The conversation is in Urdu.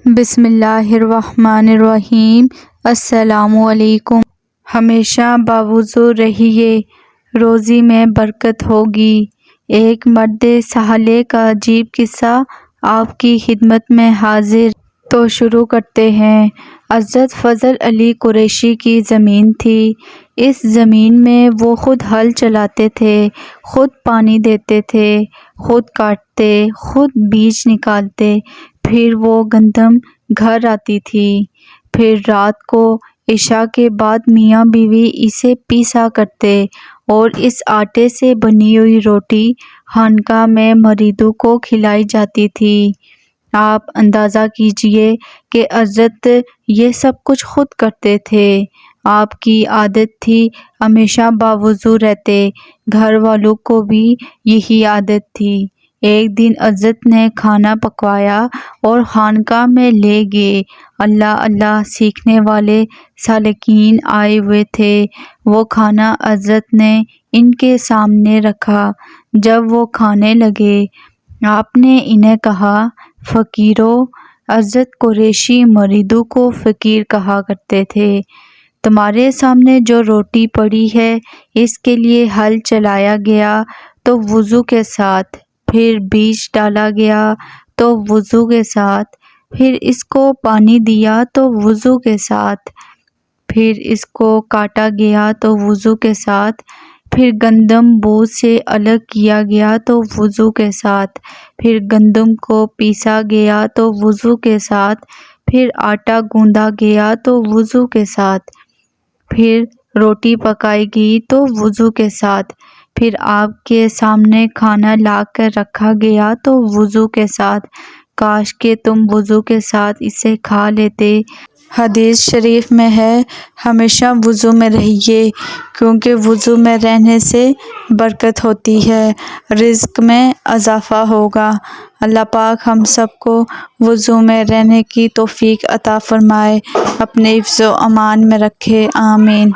بسم اللہ الرحمن الرحیم۔ السلام علیکم۔ ہمیشہ باوضو رہیے، روزی میں برکت ہوگی۔ ایک مرد صالح کا عجیب قصہ آپ کی خدمت میں حاضر۔ تو شروع کرتے ہیں۔ حضرت فضل علی قریشی کی زمین تھی۔ اس زمین میں وہ خود ہل چلاتے تھے، خود پانی دیتے تھے، خود کاٹتے، خود بیج نکالتے، پھر وہ گندم گھر آتی تھی۔ پھر رات کو عشاء کے بعد میاں بیوی اسے پیسا کرتے اور اس آٹے سے بنی ہوئی روٹی خانقاہ میں مریدوں کو کھلائی جاتی تھی۔ آپ اندازہ کیجئے کہ حضرت یہ سب کچھ خود کرتے تھے۔ آپ کی عادت تھی ہمیشہ باوضو رہتے، گھر والوں کو بھی یہی عادت تھی۔ ایک دن حضرت نے کھانا پکوایا اور خانقاہ میں لے گئے۔ اللہ اللہ سیکھنے والے سالکین آئے ہوئے تھے۔ وہ کھانا حضرت نے ان کے سامنے رکھا۔ جب وہ کھانے لگے، آپ نے انہیں کہا، فقیرو! حضرت قریشی مریدوں کو فقیر کہا کرتے تھے۔ تمہارے سامنے جو روٹی پڑی ہے، اس کے لیے ہل چلایا گیا تو وضو کے ساتھ، پھر بیج ڈالا گیا تو وضو کے ساتھ، پھر اس کو پانی دیا تو وضو کے ساتھ، پھر اس کو کاٹا گیا تو وضو کے ساتھ، پھر گندم بوجھ سے الگ کیا گیا تو وضو کے ساتھ، پھر گندم کو پیسا گیا تو وضو کے ساتھ، پھر آٹا گوندا گیا تو وضو کے ساتھ، پھر روٹی پکائی گئی تو وضو کے ساتھ، پھر آپ کے سامنے کھانا لا کر رکھا گیا تو وضو کے ساتھ۔ کاش کہ تم وضو کے ساتھ اسے کھا لیتے۔ حدیث شریف میں ہے، ہمیشہ وضو میں رہیے، کیونکہ وضو میں رہنے سے برکت ہوتی ہے، رزق میں اضافہ ہوگا۔ اللہ پاک ہم سب کو وضو میں رہنے کی توفیق عطا فرمائے، اپنے حفظ و امان میں رکھے، آمین۔